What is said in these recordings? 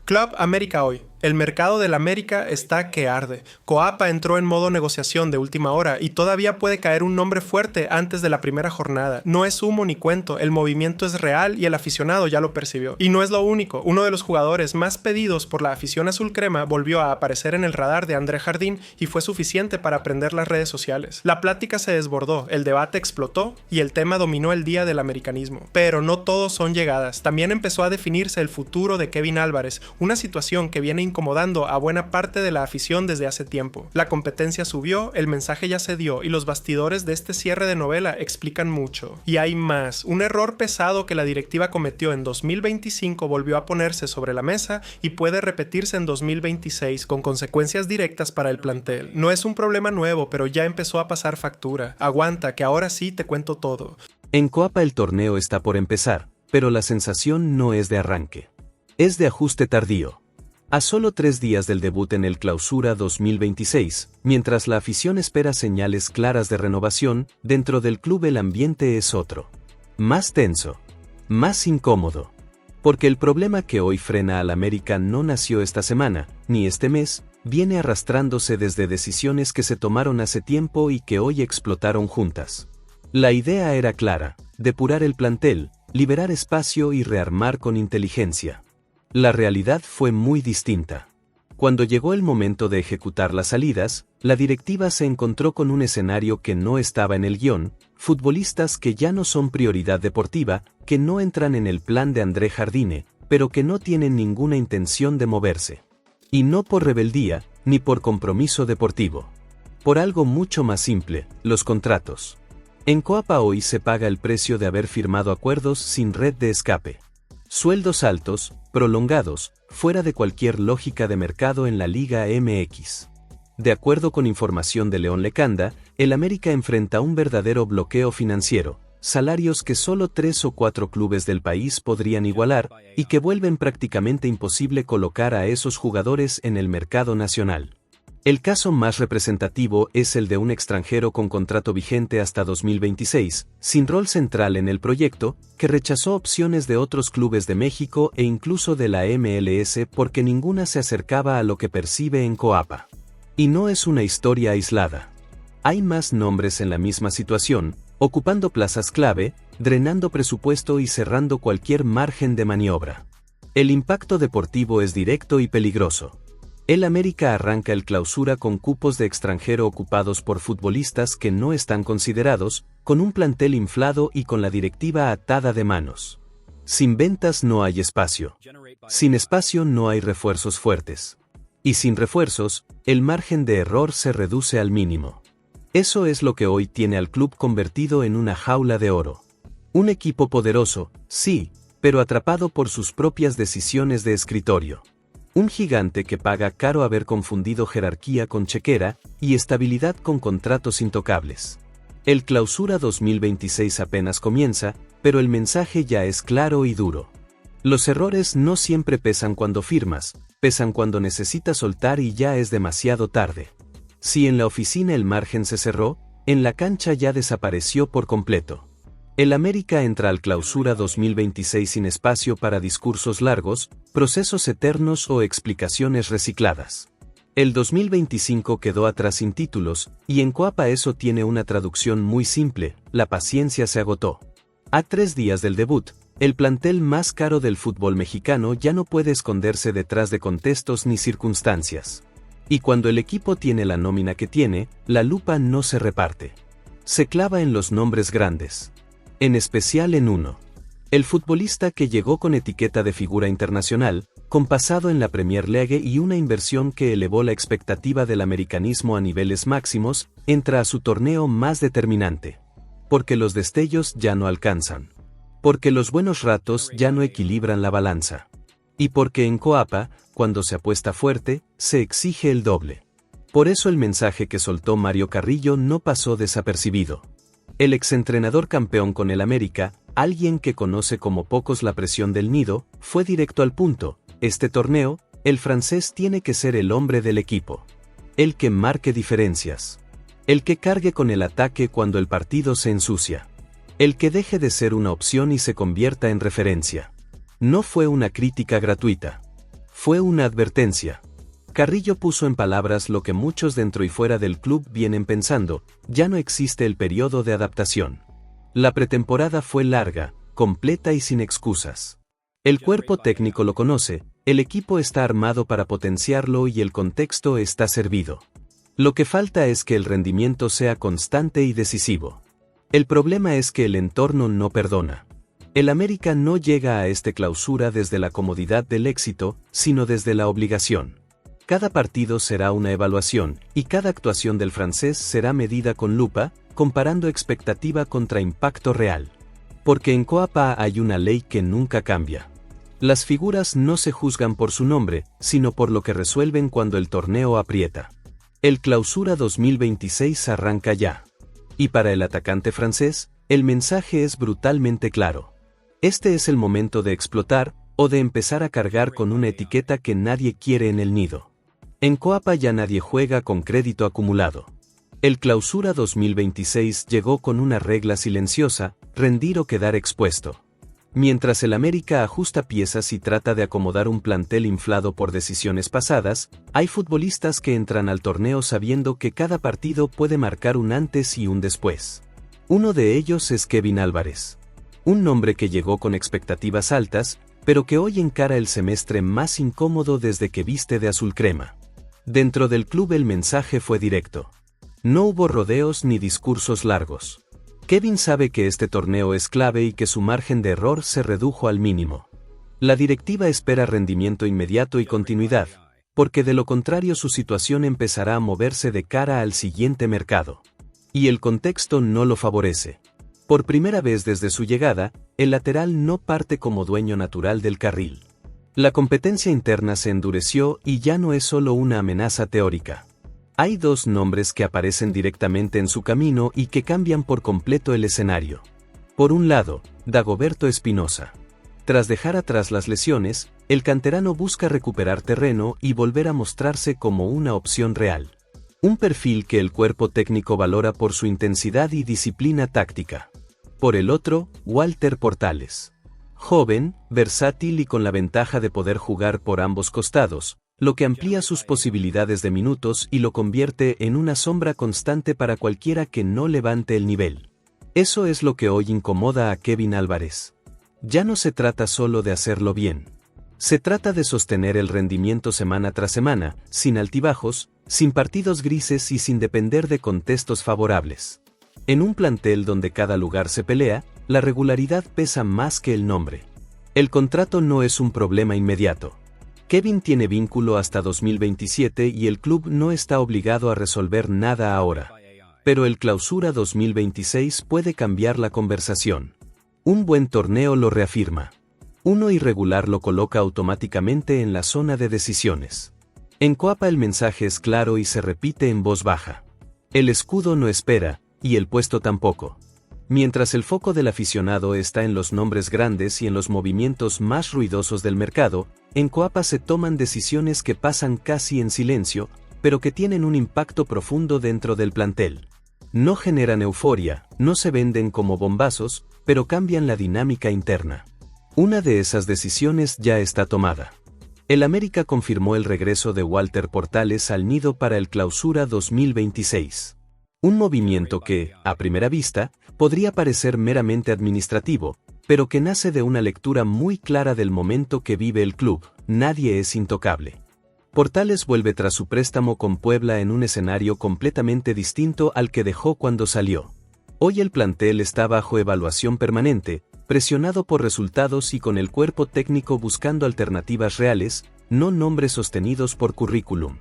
Club América hoy. El mercado del América está que arde. Coapa entró en modo negociación de última hora y todavía puede caer un nombre fuerte antes de la primera jornada. No es humo ni cuento, el movimiento es real y el aficionado ya lo percibió. Y no es lo único, uno de los jugadores más pedidos por la afición azul crema volvió a aparecer en el radar de André Jardín y fue suficiente para prender las redes sociales. La plática se desbordó, el debate explotó y el tema dominó el día del americanismo. Pero no todos son llegadas, también empezó a definirse el futuro de Kevin Álvarez, una situación que viene incomodando a buena parte de la afición desde hace tiempo. La competencia subió, el mensaje ya se dio y los bastidores de este cierre de novela explican mucho. Y hay más, un error pesado que la directiva cometió en 2025 volvió a ponerse sobre la mesa y puede repetirse en 2026 con consecuencias directas para el plantel. No es un problema nuevo, pero ya empezó a pasar factura. Aguanta, que ahora sí te cuento todo. En Coapa el torneo está por empezar, pero la sensación no es de arranque. Es de ajuste tardío. A solo 3 días del debut en el Clausura 2026, mientras la afición espera señales claras de renovación, dentro del club el ambiente es otro. Más tenso. Más incómodo. Porque el problema que hoy frena al América no nació esta semana, ni este mes, viene arrastrándose desde decisiones que se tomaron hace tiempo y que hoy explotaron juntas. La idea era clara: depurar el plantel, liberar espacio y rearmar con inteligencia. La realidad fue muy distinta. Cuando llegó el momento de ejecutar las salidas, la directiva se encontró con un escenario que no estaba en el guión, futbolistas que ya no son prioridad deportiva, que no entran en el plan de André Jardine, pero que no tienen ninguna intención de moverse. Y no por rebeldía, ni por compromiso deportivo. Por algo mucho más simple: los contratos. En Coapa hoy se paga el precio de haber firmado acuerdos sin red de escape. Sueldos altos, prolongados, fuera de cualquier lógica de mercado en la Liga MX. De acuerdo con información de León Lecanda, el América enfrenta un verdadero bloqueo financiero, salarios que solo 3 o 4 clubes del país podrían igualar, y que vuelven prácticamente imposible colocar a esos jugadores en el mercado nacional. El caso más representativo es el de un extranjero con contrato vigente hasta 2026, sin rol central en el proyecto, que rechazó opciones de otros clubes de México e incluso de la MLS porque ninguna se acercaba a lo que percibe en Coapa. Y no es una historia aislada. Hay más nombres en la misma situación, ocupando plazas clave, drenando presupuesto y cerrando cualquier margen de maniobra. El impacto deportivo es directo y peligroso. El América arranca el Clausura con cupos de extranjero ocupados por futbolistas que no están considerados, con un plantel inflado y con la directiva atada de manos. Sin ventas no hay espacio. Sin espacio no hay refuerzos fuertes. Y sin refuerzos, el margen de error se reduce al mínimo. Eso es lo que hoy tiene al club convertido en una jaula de oro. Un equipo poderoso, sí, pero atrapado por sus propias decisiones de escritorio. Un gigante que paga caro haber confundido jerarquía con chequera y estabilidad con contratos intocables. El Clausura 2026 apenas comienza, pero el mensaje ya es claro y duro. Los errores no siempre pesan cuando firmas, pesan cuando necesitas soltar y ya es demasiado tarde. Si en la oficina el margen se cerró, en la cancha ya desapareció por completo. El América entra al Clausura 2026 sin espacio para discursos largos, procesos eternos o explicaciones recicladas. El 2025 quedó atrás sin títulos, y en Coapa eso tiene una traducción muy simple: la paciencia se agotó. A 3 días del debut, el plantel más caro del fútbol mexicano ya no puede esconderse detrás de contextos ni circunstancias. Y cuando el equipo tiene la nómina que tiene, la lupa no se reparte. Se clava en los nombres grandes. En especial en uno. El futbolista que llegó con etiqueta de figura internacional, con pasado en la Premier League y una inversión que elevó la expectativa del americanismo a niveles máximos, entra a su torneo más determinante. Porque los destellos ya no alcanzan. Porque los buenos ratos ya no equilibran la balanza. Y porque en Coapa, cuando se apuesta fuerte, se exige el doble. Por eso el mensaje que soltó Mario Carrillo no pasó desapercibido. El exentrenador campeón con el América, alguien que conoce como pocos la presión del nido, fue directo al punto: este torneo, el francés tiene que ser el hombre del equipo. El que marque diferencias. El que cargue con el ataque cuando el partido se ensucia. El que deje de ser una opción y se convierta en referencia. No fue una crítica gratuita. Fue una advertencia. Carrillo puso en palabras lo que muchos dentro y fuera del club vienen pensando: ya no existe el periodo de adaptación. La pretemporada fue larga, completa y sin excusas. El cuerpo técnico lo conoce, el equipo está armado para potenciarlo y el contexto está servido. Lo que falta es que el rendimiento sea constante y decisivo. El problema es que el entorno no perdona. El América no llega a este clausura desde la comodidad del éxito, sino desde la obligación. Cada partido será una evaluación, y cada actuación del francés será medida con lupa, comparando expectativa contra impacto real. Porque en Coapa hay una ley que nunca cambia. Las figuras no se juzgan por su nombre, sino por lo que resuelven cuando el torneo aprieta. El Clausura 2026 arranca ya. Y para el atacante francés, el mensaje es brutalmente claro. Este es el momento de explotar, o de empezar a cargar con una etiqueta que nadie quiere en el nido. En Coapa ya nadie juega con crédito acumulado. El Clausura 2026 llegó con una regla silenciosa: rendir o quedar expuesto. Mientras el América ajusta piezas y trata de acomodar un plantel inflado por decisiones pasadas, hay futbolistas que entran al torneo sabiendo que cada partido puede marcar un antes y un después. Uno de ellos es Kevin Álvarez. Un nombre que llegó con expectativas altas, pero que hoy encara el semestre más incómodo desde que viste de azul crema. Dentro del club el mensaje fue directo. No hubo rodeos ni discursos largos. Kevin sabe que este torneo es clave y que su margen de error se redujo al mínimo. La directiva espera rendimiento inmediato y continuidad, porque de lo contrario su situación empezará a moverse de cara al siguiente mercado. Y el contexto no lo favorece. Por primera vez desde su llegada, el lateral no parte como dueño natural del carril. La competencia interna se endureció y ya no es solo una amenaza teórica. Hay dos nombres que aparecen directamente en su camino y que cambian por completo el escenario. Por un lado, Dagoberto Espinosa. Tras dejar atrás las lesiones, el canterano busca recuperar terreno y volver a mostrarse como una opción real. Un perfil que el cuerpo técnico valora por su intensidad y disciplina táctica. Por el otro, Walter Portales. Joven, versátil y con la ventaja de poder jugar por ambos costados, lo que amplía sus posibilidades de minutos y lo convierte en una sombra constante para cualquiera que no levante el nivel. Eso es lo que hoy incomoda a Kevin Álvarez. Ya no se trata solo de hacerlo bien. Se trata de sostener el rendimiento semana tras semana, sin altibajos, sin partidos grises y sin depender de contextos favorables. En un plantel donde cada lugar se pelea, la regularidad pesa más que el nombre. El contrato no es un problema inmediato. Kevin tiene vínculo hasta 2027 y el club no está obligado a resolver nada ahora. Pero el Clausura 2026 puede cambiar la conversación. Un buen torneo lo reafirma. Uno irregular lo coloca automáticamente en la zona de decisiones. En Coapa el mensaje es claro y se repite en voz baja. El escudo no espera, y el puesto tampoco. Mientras el foco del aficionado está en los nombres grandes y en los movimientos más ruidosos del mercado, en Coapa se toman decisiones que pasan casi en silencio, pero que tienen un impacto profundo dentro del plantel. No generan euforia, no se venden como bombazos, pero cambian la dinámica interna. Una de esas decisiones ya está tomada. El América confirmó el regreso de Walter Portales al nido para el Clausura 2026. Un movimiento que, a primera vista, podría parecer meramente administrativo, pero que nace de una lectura muy clara del momento que vive el club: nadie es intocable. Portales vuelve tras su préstamo con Puebla en un escenario completamente distinto al que dejó cuando salió. Hoy el plantel está bajo evaluación permanente, presionado por resultados y con el cuerpo técnico buscando alternativas reales, no nombres sostenidos por currículum.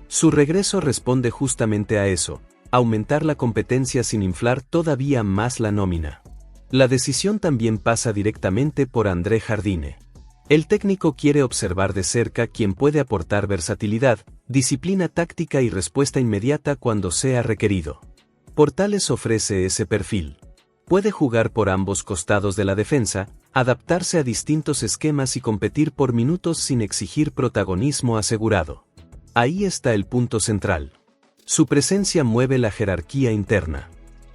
Su regreso responde justamente a eso: aumentar la competencia sin inflar todavía más la nómina. La decisión también pasa directamente por André Jardine. El técnico quiere observar de cerca quién puede aportar versatilidad, disciplina táctica y respuesta inmediata cuando sea requerido. Portales ofrece ese perfil. Puede jugar por ambos costados de la defensa, adaptarse a distintos esquemas y competir por minutos sin exigir protagonismo asegurado. Ahí está el punto central. Su presencia mueve la jerarquía interna.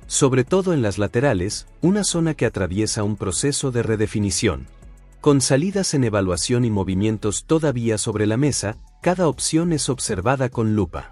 Sobre todo en las laterales, una zona que atraviesa un proceso de redefinición. Con salidas en evaluación y movimientos todavía sobre la mesa, cada opción es observada con lupa.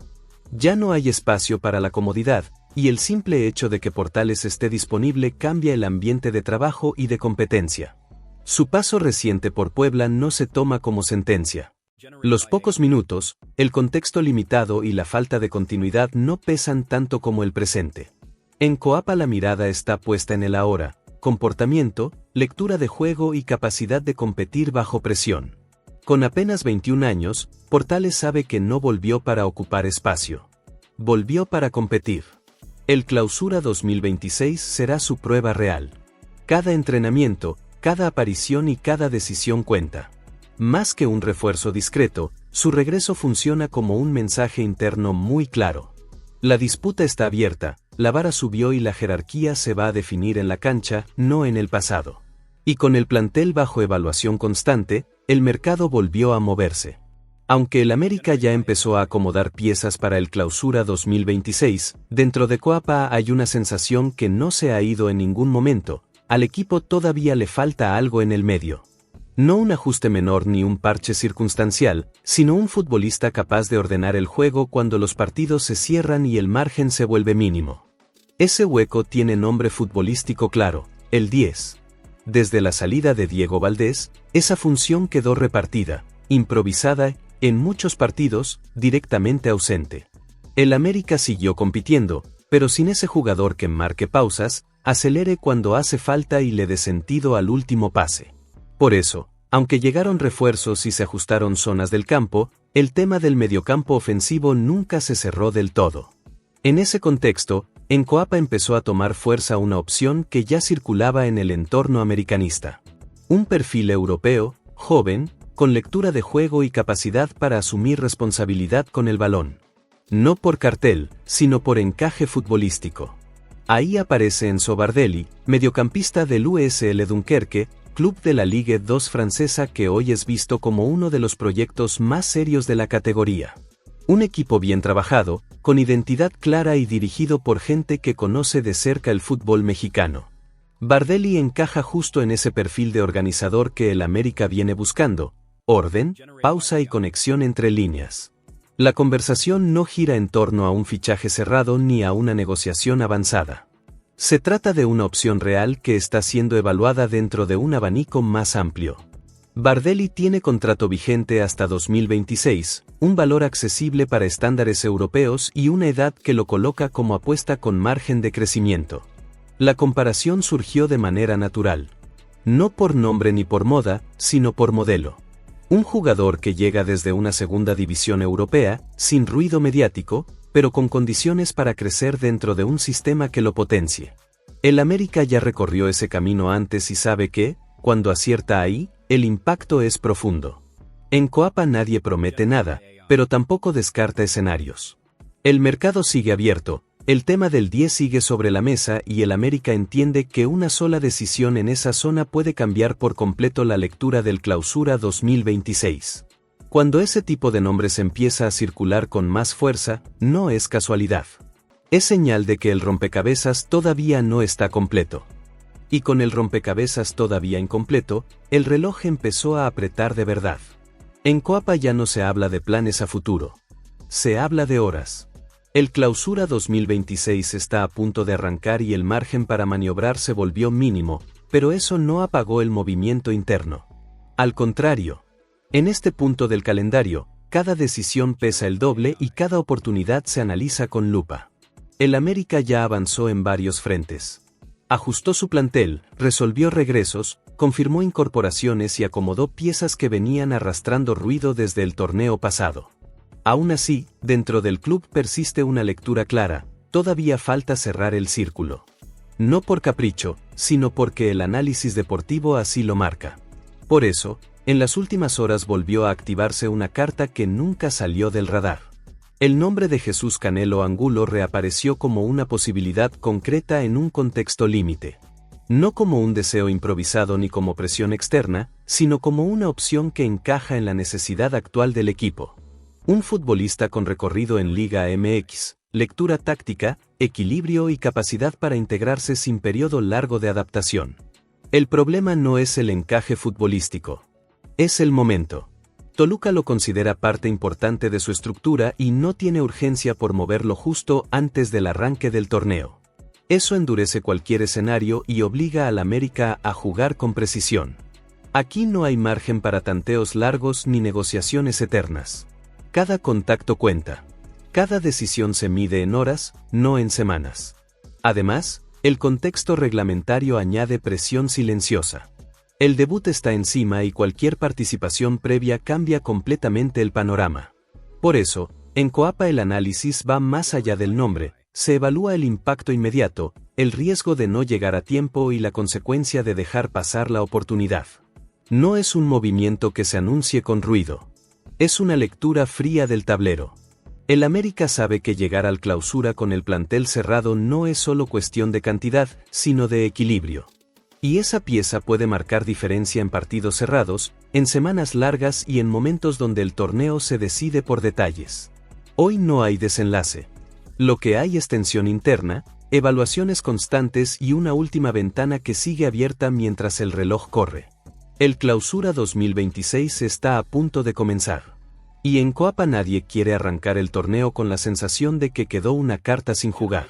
Ya no hay espacio para la comodidad, y el simple hecho de que Portales esté disponible cambia el ambiente de trabajo y de competencia. Su paso reciente por Puebla no se toma como sentencia. Los pocos minutos, el contexto limitado y la falta de continuidad no pesan tanto como el presente. En Coapa la mirada está puesta en el ahora, comportamiento, lectura de juego y capacidad de competir bajo presión. Con apenas 21 años, Portales sabe que no volvió para ocupar espacio. Volvió para competir. El Clausura 2026 será su prueba real. Cada entrenamiento, cada aparición y cada decisión cuenta. Más que un refuerzo discreto, su regreso funciona como un mensaje interno muy claro. La disputa está abierta, la vara subió y la jerarquía se va a definir en la cancha, no en el pasado. Y con el plantel bajo evaluación constante, el mercado volvió a moverse. Aunque el América ya empezó a acomodar piezas para el Clausura 2026, dentro de Coapa hay una sensación que no se ha ido en ningún momento, al equipo todavía le falta algo en el medio. No un ajuste menor ni un parche circunstancial, sino un futbolista capaz de ordenar el juego cuando los partidos se cierran y el margen se vuelve mínimo. Ese hueco tiene nombre futbolístico claro, el 10. Desde la salida de Diego Valdés, esa función quedó repartida, improvisada, en muchos partidos, directamente ausente. El América siguió compitiendo, pero sin ese jugador que marque pausas, acelere cuando hace falta y le dé sentido al último pase. Por eso, aunque llegaron refuerzos y se ajustaron zonas del campo, el tema del mediocampo ofensivo nunca se cerró del todo. En ese contexto, en Coapa empezó a tomar fuerza una opción que ya circulaba en el entorno americanista. Un perfil europeo, joven, con lectura de juego y capacidad para asumir responsabilidad con el balón. No por cartel, sino por encaje futbolístico. Ahí aparece Enzo Bardelli, mediocampista del USL Dunkerque, club de la Ligue 2 francesa que hoy es visto como uno de los proyectos más serios de la categoría. Un equipo bien trabajado, con identidad clara y dirigido por gente que conoce de cerca el fútbol mexicano. Bardelli encaja justo en ese perfil de organizador que el América viene buscando: orden, pausa y conexión entre líneas. La conversación no gira en torno a un fichaje cerrado ni a una negociación avanzada. Se trata de una opción real que está siendo evaluada dentro de un abanico más amplio. Bardelli tiene contrato vigente hasta 2026, un valor accesible para estándares europeos y una edad que lo coloca como apuesta con margen de crecimiento. La comparación surgió de manera natural. No por nombre ni por moda, sino por modelo. Un jugador que llega desde una segunda división europea, sin ruido mediático, pero con condiciones para crecer dentro de un sistema que lo potencie. El América ya recorrió ese camino antes y sabe que, cuando acierta ahí, el impacto es profundo. En Coapa nadie promete nada, pero tampoco descarta escenarios. El mercado sigue abierto, el tema del 10 sigue sobre la mesa y el América entiende que una sola decisión en esa zona puede cambiar por completo la lectura del Clausura 2026. Cuando ese tipo de nombres empieza a circular con más fuerza, no es casualidad. Es señal de que el rompecabezas todavía no está completo. Y con el rompecabezas todavía incompleto, el reloj empezó a apretar de verdad. En Coapa ya no se habla de planes a futuro. Se habla de horas. El Clausura 2026 está a punto de arrancar y el margen para maniobrar se volvió mínimo, pero eso no apagó el movimiento interno. Al contrario. En este punto del calendario, cada decisión pesa el doble y cada oportunidad se analiza con lupa. El América ya avanzó en varios frentes. Ajustó su plantel, resolvió regresos, confirmó incorporaciones y acomodó piezas que venían arrastrando ruido desde el torneo pasado. Aún así, dentro del club persiste una lectura clara: todavía falta cerrar el círculo. No por capricho, sino porque el análisis deportivo así lo marca. Por eso, en las últimas horas volvió a activarse una carta que nunca salió del radar. El nombre de Jesús Canelo Angulo reapareció como una posibilidad concreta en un contexto límite. No como un deseo improvisado ni como presión externa, sino como una opción que encaja en la necesidad actual del equipo. Un futbolista con recorrido en Liga MX, lectura táctica, equilibrio y capacidad para integrarse sin periodo largo de adaptación. El problema no es el encaje futbolístico. Es el momento. Toluca lo considera parte importante de su estructura y no tiene urgencia por moverlo justo antes del arranque del torneo. Eso endurece cualquier escenario y obliga al América a jugar con precisión. Aquí no hay margen para tanteos largos ni negociaciones eternas. Cada contacto cuenta. Cada decisión se mide en horas, no en semanas. Además, el contexto reglamentario añade presión silenciosa. El debut está encima y cualquier participación previa cambia completamente el panorama. Por eso, en Coapa el análisis va más allá del nombre, se evalúa el impacto inmediato, el riesgo de no llegar a tiempo y la consecuencia de dejar pasar la oportunidad. No es un movimiento que se anuncie con ruido. Es una lectura fría del tablero. El América sabe que llegar al Clausura con el plantel cerrado no es solo cuestión de cantidad, sino de equilibrio. Y esa pieza puede marcar diferencia en partidos cerrados, en semanas largas y en momentos donde el torneo se decide por detalles. Hoy no hay desenlace. Lo que hay es tensión interna, evaluaciones constantes y una última ventana que sigue abierta mientras el reloj corre. El Clausura 2026 está a punto de comenzar. Y en Coapa nadie quiere arrancar el torneo con la sensación de que quedó una carta sin jugar.